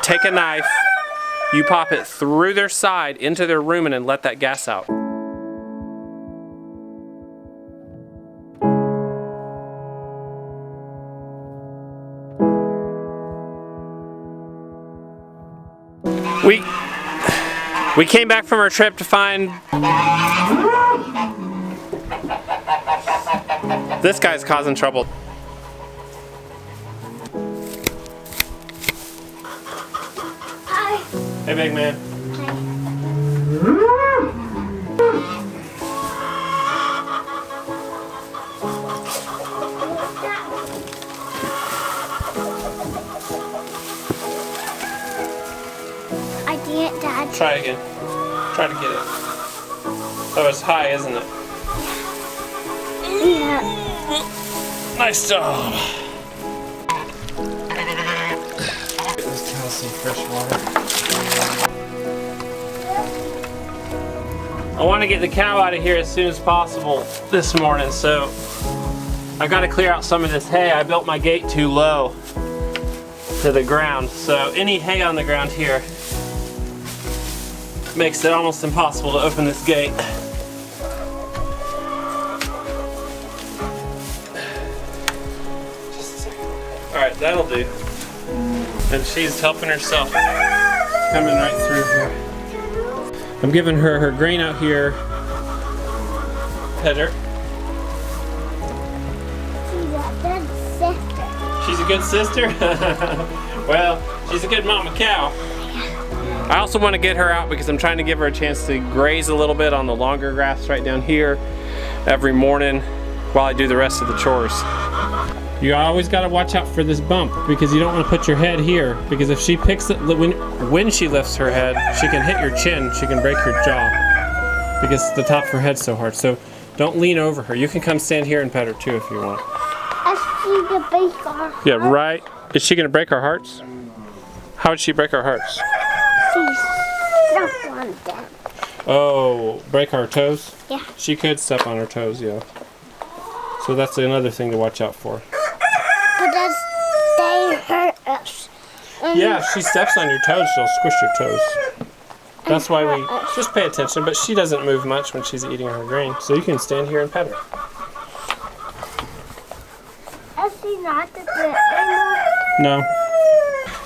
Take a knife, you pop it through their side into their rumen and let that gas out. We came back from our trip to find this guy's causing trouble. Hi. Hey, big man. I didn't, Dad. Try it again. Try to get it. Oh, it's high, isn't it? Yeah. Nice job. Get this cow some fresh water. I want to get the cow out of here as soon as possible this morning, so I've got to clear out some of this hay. I built my gate too low to the ground, so any hay on the ground here makes it almost impossible to open this gate. Just a second. Alright, that'll do. And she's helping herself, coming right through here. I'm giving her her grain out here. Pet her. She's a good sister. She's a good sister? Well, she's a good mama cow. I also want to get her out because I'm trying to give her a chance to graze a little bit on the longer grass right down here every morning while I do the rest of the chores. You always got to watch out for this bump because you don't want to put your head here, because if she picks it, when she lifts her head, she can hit your chin, she can break your jaw because the top of her head's so hard. So don't lean over her. You can come stand here and pet her too if you want. Is she gonna break our hearts? Yeah, right. Is she going to break our hearts? How would she break our hearts? Step on them. Oh, break our toes? Yeah. She could step on her toes, yeah. So that's another thing to watch out for. But does they hurt us? Yeah, if she steps on your toes, she'll squish your toes. That's why we just pay attention, but she doesn't move much when she's eating her grain. So you can stand here and pet her. Is she not the good anymore? No.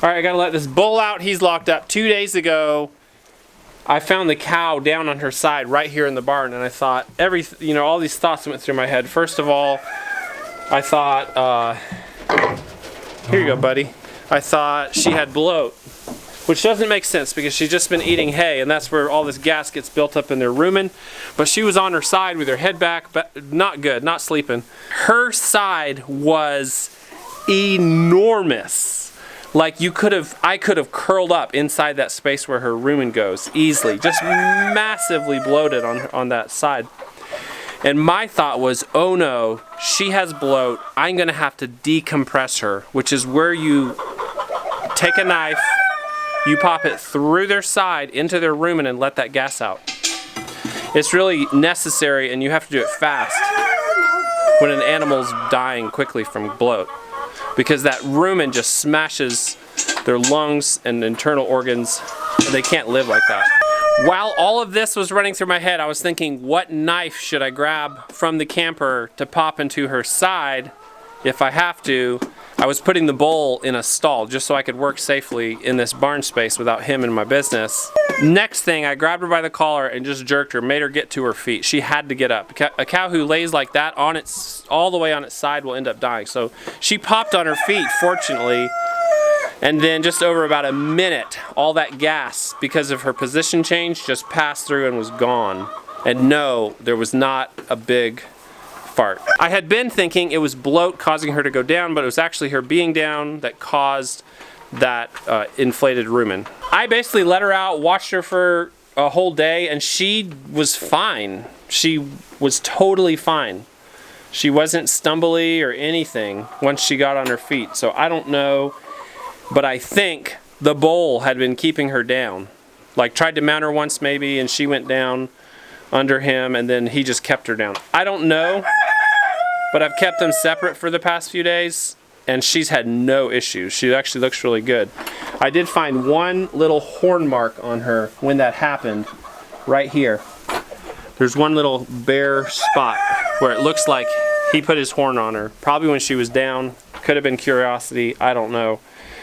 All right, I gotta let this bull out. He's locked up. 2 days ago, I found the cow down on her side right here in the barn, and I thought all these thoughts went through my head. First of all, I thought, here you go, buddy. I thought she had bloat, which doesn't make sense because she's just been eating hay, and that's where all this gas gets built up in their rumen. But she was on her side with her head back, but not good, not sleeping. Her side was enormous. Like I could have curled up inside that space where her rumen goes easily, just massively bloated on that side. And my thought was, oh no, she has bloat. I'm gonna have to decompress her, which is where you take a knife, you pop it through their side into their rumen and let that gas out. It's really necessary, and you have to do it fast when an animal's dying quickly from bloat, because that rumen just smashes their lungs and internal organs, and they can't live like that. While all of this was running through my head, I was thinking, what knife should I grab from the camper to pop into her side if I have to? I was putting the bull in a stall just so I could work safely in this barn space without him in my business. Next thing, I grabbed her by the collar and just jerked her, made her get to her feet. She had to get up. A cow who lays like that all the way on its side will end up dying. So she popped on her feet, fortunately, and then just over about a minute, all that gas, because of her position change, just passed through and was gone. And no, there was not a big fart. I had been thinking it was bloat causing her to go down, but it was actually her being down that caused that inflated rumen. I basically let her out, watched her for a whole day, and she was fine. She was totally fine. She wasn't stumbly or anything once she got on her feet. So I don't know, but I think the bull had been keeping her down. Like tried to mount her once maybe, and she went down under him, and then he just kept her down. I don't know, but I've kept them separate for the past few days, and she's had no issues. She actually looks really good. I did find one little horn mark on her when that happened, right here. There's one little bare spot where it looks like he put his horn on her. Probably when she was down. Could have been curiosity, I don't know.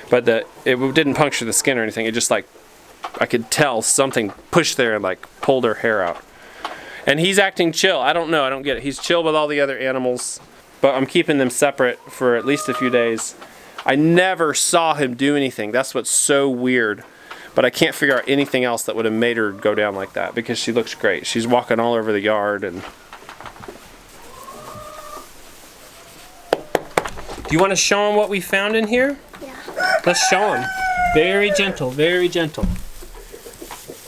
But it didn't puncture the skin or anything. It just like, I could tell something pushed there and like pulled her hair out. And he's acting chill. I don't know, I don't get it. He's chill with all the other animals, but I'm keeping them separate for at least a few days. I never saw him do anything. That's what's so weird. But I can't figure out anything else that would have made her go down like that because she looks great. She's walking all over the yard. And do you want to show him what we found in here? Yeah. Let's show him. Very gentle, very gentle.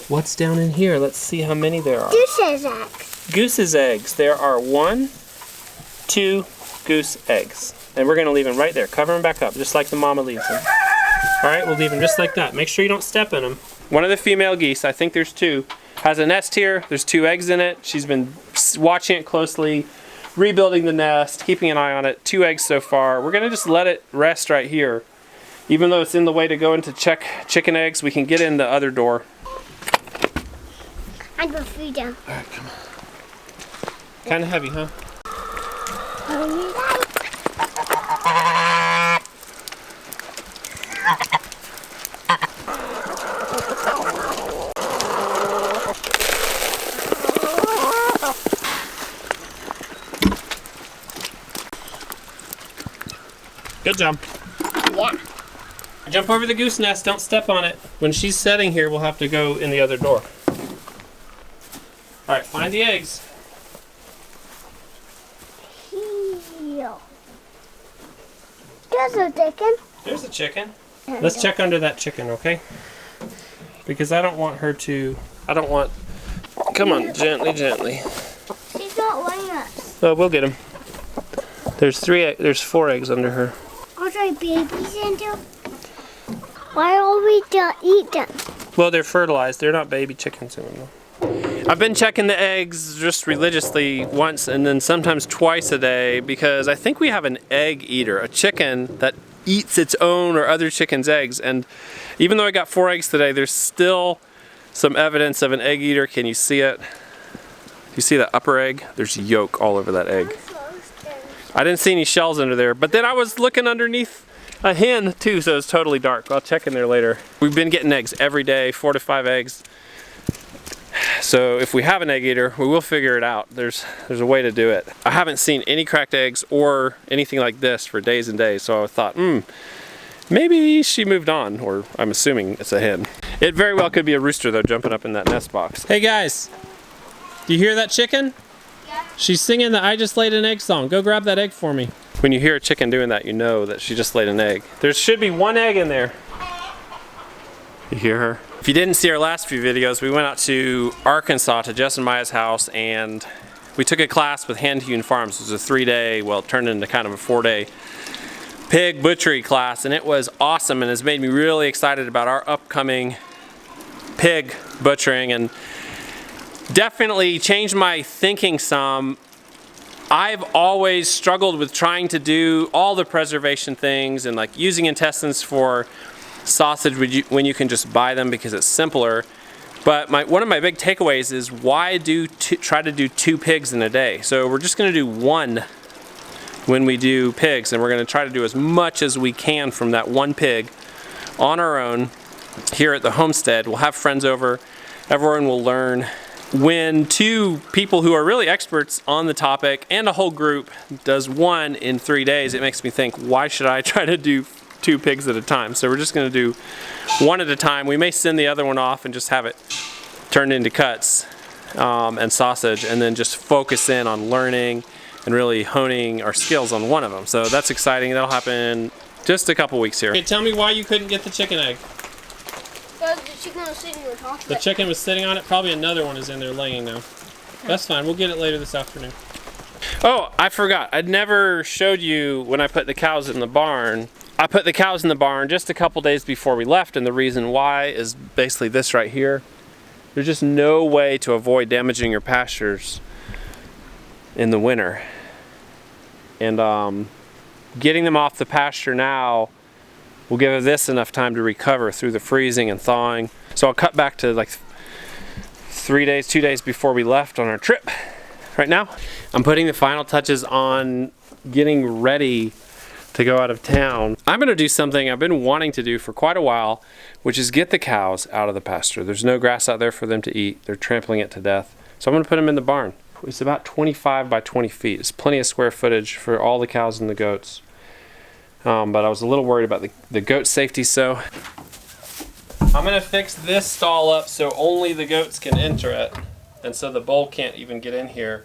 What's down in here? Let's see how many there are. Goose's eggs. Goose's eggs. There are 1, 2 goose eggs. And we're going to leave them right there. Cover them back up, just like the mama leaves them. All right, we'll leave them just like that. Make sure you don't step in them. One of the female geese, I think there's 2, has a nest here. There's 2 eggs in it. She's been watching it closely, rebuilding the nest, keeping an eye on it. 2 eggs so far. We're going to just let it rest right here. Even though it's in the way to go in to check chicken eggs, we can get in the other door. I put food down. All right, come on. Kind of heavy, huh? Good job. Yeah. Jump over the goose nest, don't step on it. When she's setting here, we'll have to go in the other door. All right, find the eggs. Here. There's a chicken. There's a chicken. Let's check under that chicken, okay? Because I don't want her to, come on, gently, gently. She's not letting us. Oh, we'll get them. There's 4 eggs under her. Are there babies in there? Why don't we just eat them? Well, they're fertilized. They're not baby chickens in them, though. I've been checking the eggs just religiously once and then sometimes twice a day because I think we have an egg eater, a chicken that eats its own or other chicken's eggs. And even though I got 4 eggs today, there's still some evidence of an egg eater. Can you see it? You see the upper egg? There's yolk all over that egg. I didn't see any shells under there, but then I was looking underneath a hen too, so it's totally dark. I'll check in there later. We've been getting eggs every day, 4 to 5 eggs. So if we have an egg eater, we will figure it out. There's a way to do it. I haven't seen any cracked eggs or anything like this for days and days, so I thought, maybe she moved on, or I'm assuming it's a hen. It very well could be a rooster though, jumping up in that nest box. Hey guys, do you hear that chicken? Yeah. She's singing the I Just Laid an Egg song. Go grab that egg for me. When you hear a chicken doing that, you know that she just laid an egg. There should be 1 egg in there. You hear her? If you didn't see our last few videos, we went out to Arkansas to Jess and Maya's house and we took a class with Hand Hewn Farms. It was a 3-day, well, it turned into kind of a 4-day pig butchery class, and it was awesome and has made me really excited about our upcoming pig butchering and definitely changed my thinking some. I've always struggled with trying to do all the preservation things and like using intestines for sausage when you can just buy them because it's simpler. But one of my big takeaways is why try to do 2 pigs in a day? So we're just going to do 1 when we do pigs, and we're going to try to do as much as we can from that 1 pig on our own here at the homestead. We'll have friends over. Everyone will learn. When 2 people who are really experts on the topic and a whole group does 1 in 3 days, it makes me think, why should I try to do 2 pigs at a time? So we're just going to do 1 at a time. We may send the other one off and just have it turned into cuts and sausage, and then just focus in on learning and really honing our skills on one of them. So that's exciting. That'll happen just a couple weeks here. Okay, tell me why you couldn't get the chicken egg. The chicken was sitting on top of it. The chicken was sitting on it. Probably another one is in there laying now. That's fine. We'll get it later this afternoon. Oh, I forgot. I never showed you when I put the cows in the barn. I put the cows in the barn just a couple days before we left, and the reason why is basically this right here. There's just no way to avoid damaging your pastures in the winter. And getting them off the pasture now will give this enough time to recover through the freezing and thawing. So I'll cut back to like 2 days before we left on our trip. Right now, I'm putting the final touches on getting ready to go out of town. I'm gonna do something I've been wanting to do for quite a while, which is get the cows out of the pasture. There's no grass out there for them to eat. They're trampling it to death. So I'm gonna put them in the barn. It's about 25 by 20 feet. It's plenty of square footage for all the cows and the goats. But I was a little worried about the goat safety, so I'm gonna fix this stall up so only the goats can enter it, and so the bull can't even get in here.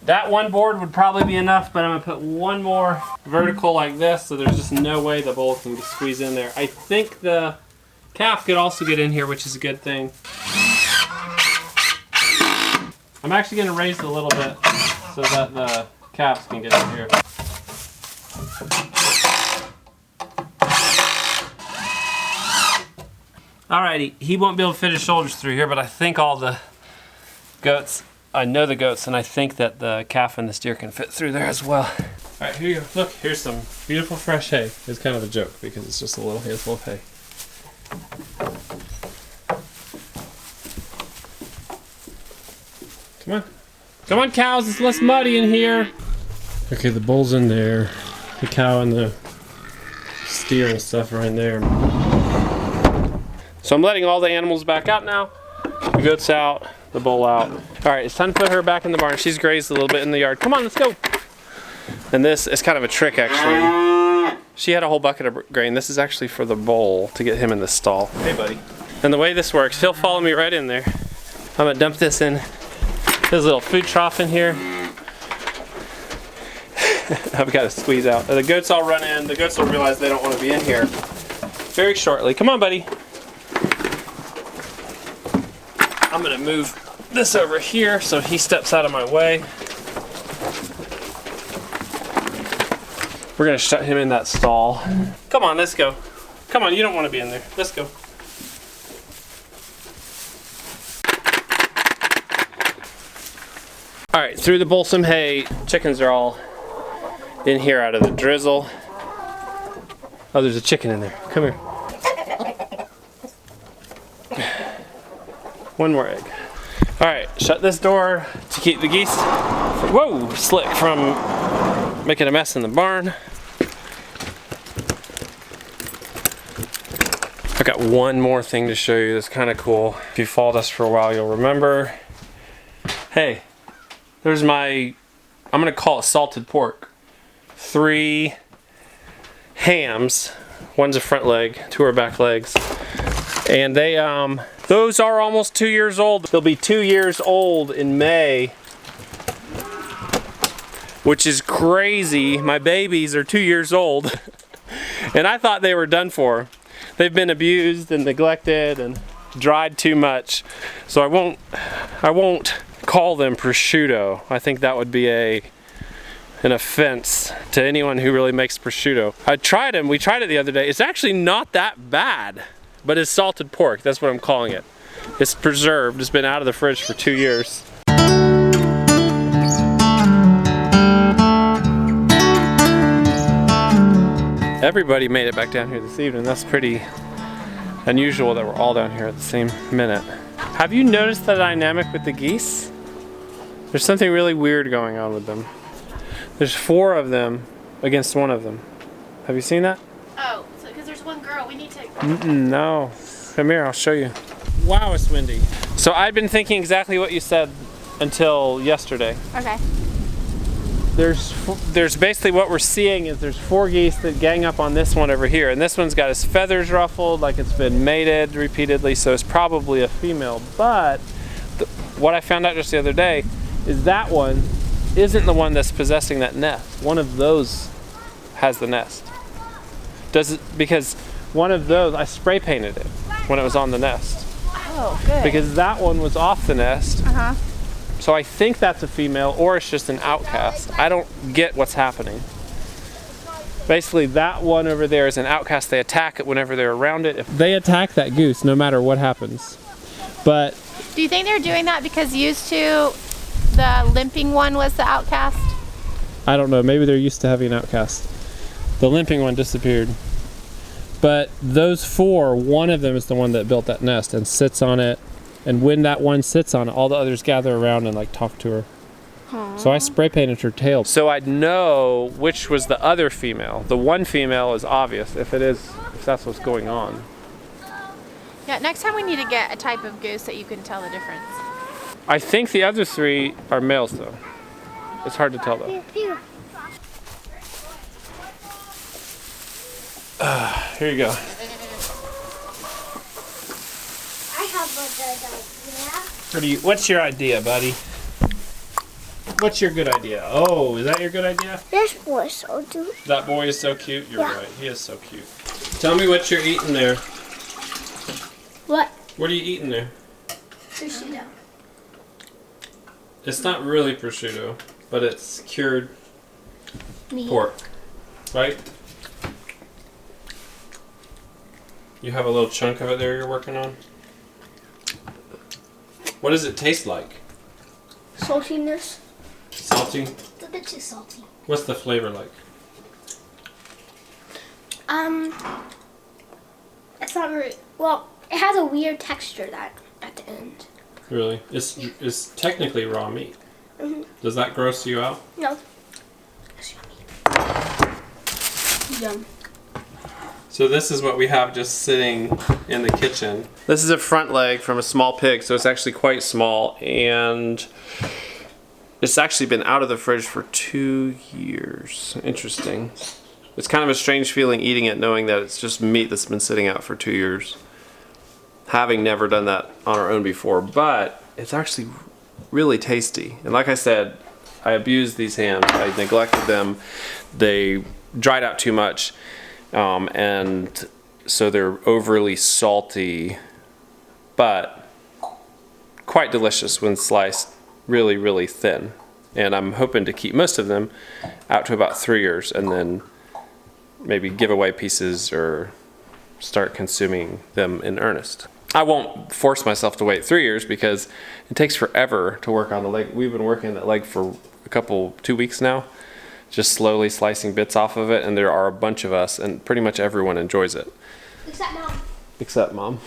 That one board would probably be enough, but I'm gonna put one more vertical like this, so there's just no way the bull can squeeze in there. I think the calf could also get in here, which is a good thing. I'm actually gonna raise it a little bit so that the calves can get in here. Alrighty, he won't be able to fit his shoulders through here, but I think all the goats, I know the goats, and I think that the calf and the steer can fit through there as well. Alright, here you go. Look, here's some beautiful fresh hay. It's kind of a joke because it's just a little handful of hay. Come on. Come on, cows, it's less muddy in here. Okay, the bull's in there. The cow and the steer and stuff are in there. So I'm letting all the animals back out now. The goats out, the bull out. All right, it's time to put her back in the barn. She's grazed a little bit in the yard. Come on, let's go. And this is kind of a trick, actually. She had a whole bucket of grain. This is actually for the bull to get him in the stall. Hey, buddy. And the way this works, he'll follow me right in there. I'm gonna dump this in his little food trough in here. I've got to squeeze out. The goats all run in. The goats will realize they don't want to be in here very shortly. Come on, buddy. I'm gonna move this over here so he steps out of my way. We're gonna shut him in that stall. Come on, let's go. Come on, you don't want to be in there. Let's go. All right, threw the bull some hay. Chickens are all in here out of the drizzle. Oh, there's a chicken in there. Come here. One more egg. All right, shut this door to keep the geese, slick, from making a mess in the barn. I got one more thing to show you that's kind of cool. If you followed us for a while, you'll remember. Hey, there's my, I'm gonna call it salted pork. 3 hams. One's a front leg, 2 are back legs. And they, those are almost 2 years old. They'll be 2 years old in May, which is crazy. My babies are 2 years old. And I thought they were done for. They've been abused and neglected and dried too much. So I won't call them prosciutto. I think that would be an offense to anyone who really makes prosciutto. I tried them, we tried it the other day. It's actually not that bad, but it's salted pork, that's what I'm calling it. It's preserved, it's been out of the fridge for 2 years. Everybody made it back down here this evening. That's pretty unusual that we're all down here at the same minute. Have you noticed the dynamic with the geese? There's something really weird going on with them. There's 4 of them against 1 of them. Have you seen that? Oh, so because there's one girl, we need to... No. Come here, I'll show you. Wow, it's windy. So I've been thinking exactly what you said until yesterday. Okay. There's basically what we're seeing is there's 4 geese that gang up on this one over here, and this one's got his feathers ruffled like it's been mated repeatedly, so it's probably a female. But what I found out just the other day is that one isn't the one that's possessing that nest. One of those has the nest. Because one of those, I spray painted it when it was on the nest. Oh, good. Because that one was off the nest. Uh-huh. So I think that's a female, or it's just an outcast. I don't get what's happening. Basically, that one over there is an outcast. They attack it whenever they're around it. If they attack that goose, no matter what happens. But do you think they're doing that because used to the limping one was the outcast? I don't know, maybe they're used to having outcasts. The limping one disappeared. But those 4, one of them is the one that built that nest and sits on it. And when that one sits on it, all the others gather around and like talk to her. Aww. So I spray painted her tail. So I'd know which was the other female. The one female is obvious if that's what's going on. Yeah, next time we need to get a type of goose that you can tell the difference. I think the other 3 are males though. It's hard to tell though. Here you go. I have a good idea. What's your idea, buddy? What's your good idea? Oh, is that your good idea? This boy's so cute. That boy is so cute. You're right. He is so cute. Tell me what you're eating there. What? What are you eating there? Prosciutto. It's not really prosciutto, but it's cured Meat. pork, right? You have a little chunk of it there you're working on? What does it taste like? Saltiness. Salty? A bit too salty. What's the flavor like? It's not very well. It has a weird texture at the end. Really? It's technically raw meat. Mm-hmm. Does that gross you out? No. It's yummy. Yum. So this is what we have just sitting in the kitchen. This is a front leg from a small pig, so it's actually quite small, and it's actually been out of the fridge for 2 years. Interesting. It's kind of a strange feeling eating it, knowing that it's just meat that's been sitting out for 2 years. Having never done that on our own before, but it's actually really tasty. And like I said, I abused these hams. I neglected them. They dried out too much. And so they're overly salty, but quite delicious when sliced really, really thin. And I'm hoping to keep most of them out to about 3 years and then maybe give away pieces or start consuming them in earnest. I won't force myself to wait 3 years because it takes forever to work on the leg. We've been working that leg for 2 weeks now. Just slowly slicing bits off of it, and there are a bunch of us, and pretty much everyone enjoys it. Except Mom. Except Mom.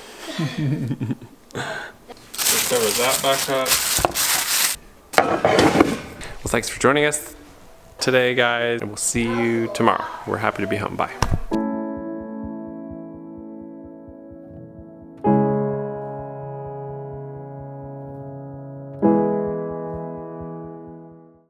Let's cover that back up. Well, thanks for joining us today, guys, and we'll see you tomorrow. We're happy to be home. Bye.